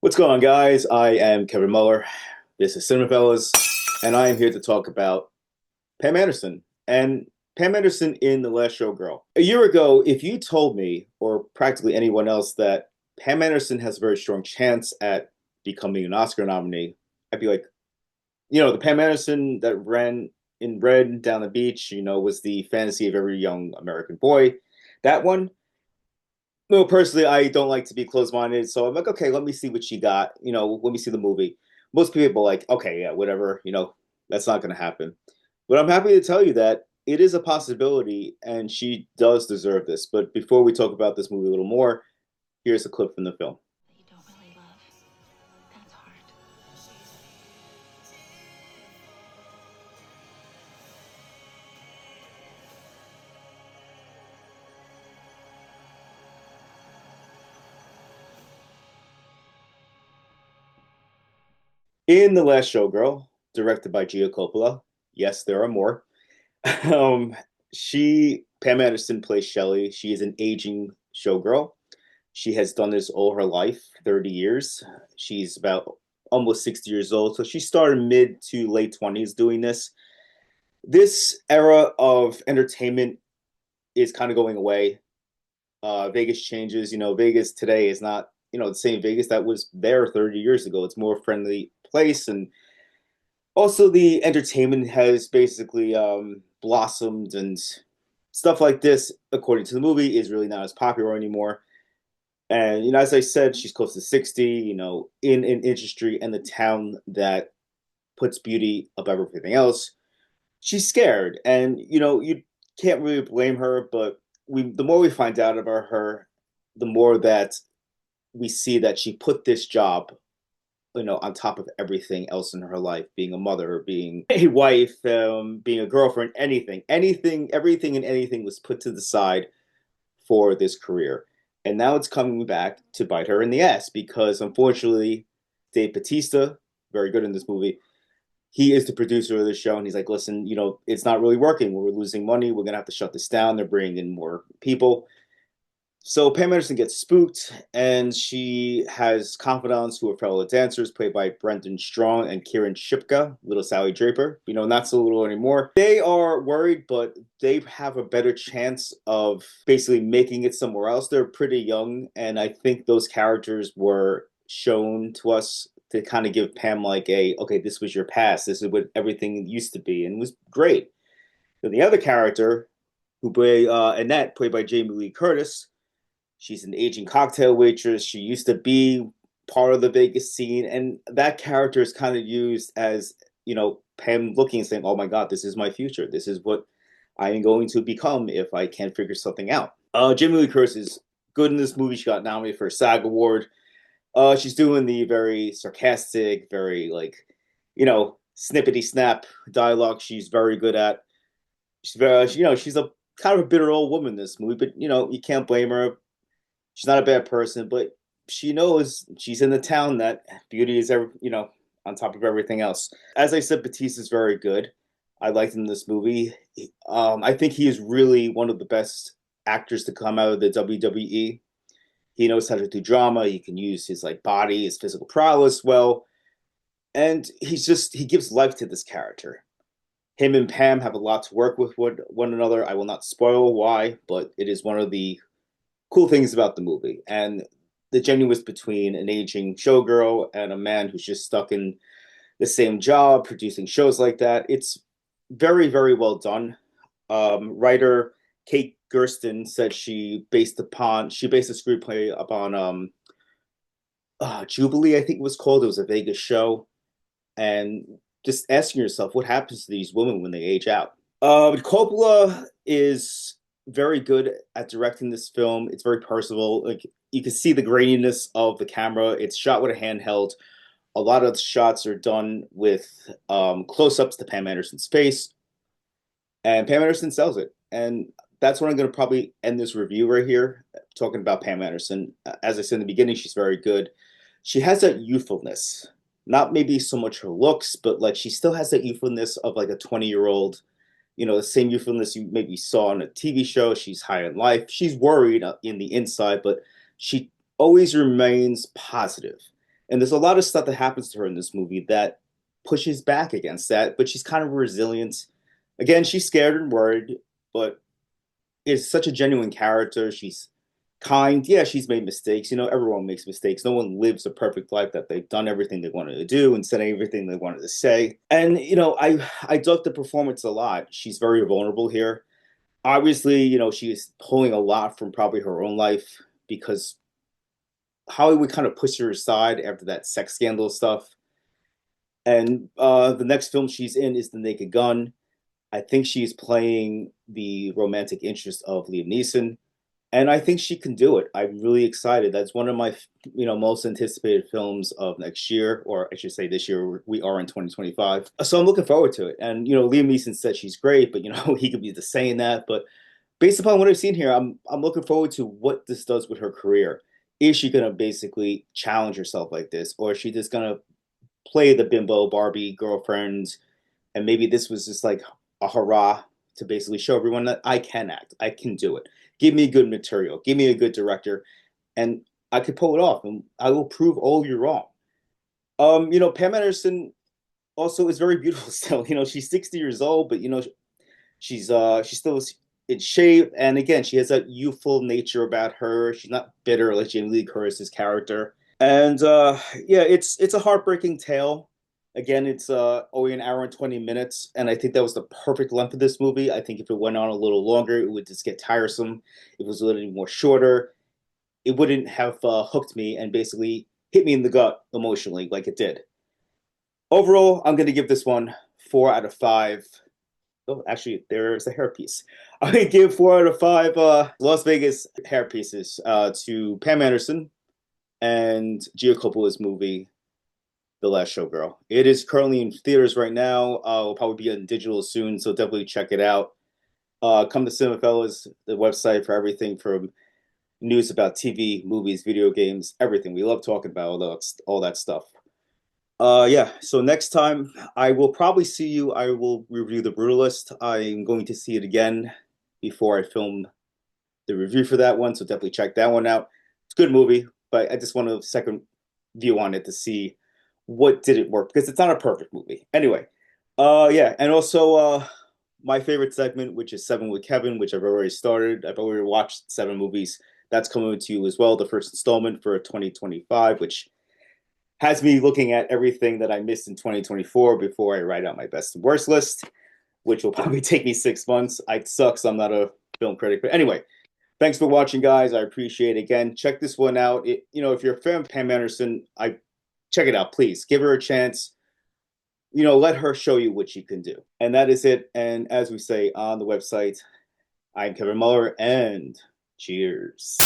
What's going on, guys? I am Kevin Muller. This is Cinephellas, and I am here to talk about Pam Anderson and Pam Anderson in The Last Showgirl. A year ago, if you told me, or practically anyone else, that Pam Anderson has a very strong chance at becoming an Oscar nominee, I'd be like, the Pam Anderson that ran in Red down the beach, was the fantasy of every young American boy. That one, no, personally, I don't like to be closed-minded, so I'm like, okay, let me see what she got. Let me see the movie. Most people are like, okay, yeah, whatever. That's not going to happen. But I'm happy to tell you that it is a possibility, and she does deserve this. But before we talk about this movie a little more, here's a clip from the film. That you don't really love. That's hard. In The Last Showgirl, directed by Gia Coppola, yes, there are more. um, Pam Anderson plays Shelley. She is an aging showgirl. She has done this all her life, 30 years. She's about almost 60 years old. So she started mid to late 20s doing this. This era of entertainment is kind of going away. Vegas changes. Vegas today is not, the same Vegas that was there 30 years ago. It's more friendly place. And also the entertainment has basically blossomed, and stuff like this, according to the movie, is really not as popular anymore. And as I said, she's close to 60. In an industry and the town that puts beauty above everything else, she's scared, and you can't really blame her. But the more we find out about her, the more that we see that she put this job, on top of everything else in her life, being a mother, being a wife, being a girlfriend, everything and anything was put to the side for this career. And now it's coming back to bite her in the ass because, unfortunately, Dave Bautista, very good in this movie, he is the producer of the show. And he's like, listen, it's not really working. We're losing money. We're going to have to shut this down. They're bringing in more people. So Pam Anderson gets spooked, and she has confidants who are fellow dancers, played by Brendan Strong and Kieran Shipka, little Sally Draper. Not so little anymore. They are worried, but they have a better chance of basically making it somewhere else. They're pretty young, and I think those characters were shown to us to kind of give Pam like okay, this was your past. This is what everything used to be, and it was great. Then the other character, who played Annette, played by Jamie Lee Curtis. She's an aging cocktail waitress. She used to be part of the Vegas scene, and that character is kind of used as, Pam looking and saying, "Oh my God, this is my future. This is what I am going to become if I can't figure something out." Jamie Lee Curtis is good in this movie. She got nominated for a SAG award. She's doing the very sarcastic, very snippety snap dialogue. She's very good at. She's very, she's a kind of a bitter old woman in this movie, but you can't blame her. She's not a bad person, but she knows she's in the town that beauty is on top of everything else. As I said, Batiste is very good. I liked him in this movie. I think he is really one of the best actors to come out of the WWE. He knows how to do drama. He can use his body, his physical prowess well, and he gives life to this character. Him and Pam have a lot to work with one another. I will not spoil why, but it is one of the cool things about the movie, and the genuineness between an aging showgirl and a man who's just stuck in the same job producing shows like that. It's very, very well done. Writer Kate Gersten said she based the screenplay upon Jubilee, I think it was called. It was a Vegas show, and just asking yourself what happens to these women when they age out. Coppola is very good at directing this film. It's very personal. You can see the graininess of the camera. It's shot with a handheld. A lot of the shots are done with close-ups to Pam Anderson's face, and Pam Anderson sells it. And that's when I'm going to probably end this review right here, talking about Pam Anderson. As I said in the beginning, she's very good. She has that youthfulness, not maybe so much her looks, but she still has that youthfulness of a 20-year-old. The same youthfulness you maybe saw on a TV show. She's high in life. She's worried in the inside, but she always remains positive. And there's a lot of stuff that happens to her in this movie that pushes back against that, but she's kind of resilient. Again, she's scared and worried, but is such a genuine character. She's kind. Yeah, she's made mistakes. Everyone makes mistakes. No one lives a perfect life that they've done everything they wanted to do and said everything they wanted to say. And I dug the performance a lot. She's very vulnerable here. Obviously, she is pulling a lot from probably her own life because Hollywood kind of pushed her aside after that sex scandal stuff. And the next film she's in is The Naked Gun. I think she's playing the romantic interest of Liam Neeson, and I think she can do it. I'm really excited. That's one of my, most anticipated films of next year, or I should say this year. We are in 2025, so I'm looking forward to it. And Liam Neeson said she's great, but he could be just saying that. But based upon what I've seen here, I'm looking forward to what this does with her career. Is she gonna basically challenge herself like this, or is she just gonna play the bimbo Barbie girlfriend? And maybe this was just like a hurrah to basically show everyone that I can act, I can do it. Give me good material, give me a good director, and I could pull it off, and I will prove all of you wrong. Pam Anderson also is very beautiful still. She's 60 years old, but she's still in shape, and again, she has that youthful nature about her. She's not bitter like Jamie Lee Curtis's character. And yeah, it's a heartbreaking tale. Again, it's only an hour and 20 minutes, and I think that was the perfect length of this movie. I think if it went on a little longer, it would just get tiresome. If it was a little more shorter, it wouldn't have hooked me and basically hit me in the gut emotionally like it did. Overall, I'm going to give this one 4 out of 5. Oh, actually, there's a hairpiece. I'm going to give 4 out of 5 Las Vegas hairpieces to Pam Anderson and Gia Coppola's movie, The Last Showgirl. It is currently in theaters right now. Will probably be on digital soon, so definitely check it out. Come to Cinephellas, the website for everything from news about TV, movies, video games, everything. We love talking about all that stuff. Yeah, so next time I will probably see you. I will review The Brutalist. I'm going to see it again before I film the review for that one, so definitely check that one out. It's a good movie, but I just want a second view on it to see what didn't work because it's not a perfect movie. Anyway, yeah, and also my favorite segment, which is Seven with Kevin, which I've already started. I've already watched 7 movies. That's coming to you as well, the first installment for 2025, which has me looking at everything that I missed in 2024 before I write out my best and worst list, which will probably take me 6 months. I suck, so I'm not a film critic. But anyway, thanks for watching, guys. I appreciate it. Again, check this one out. If you're a fan of Pam Anderson, check it out, please. Give her a chance. Let her show you what she can do. And that is it. And as we say on the website, I'm Kevin Muller, and cheers.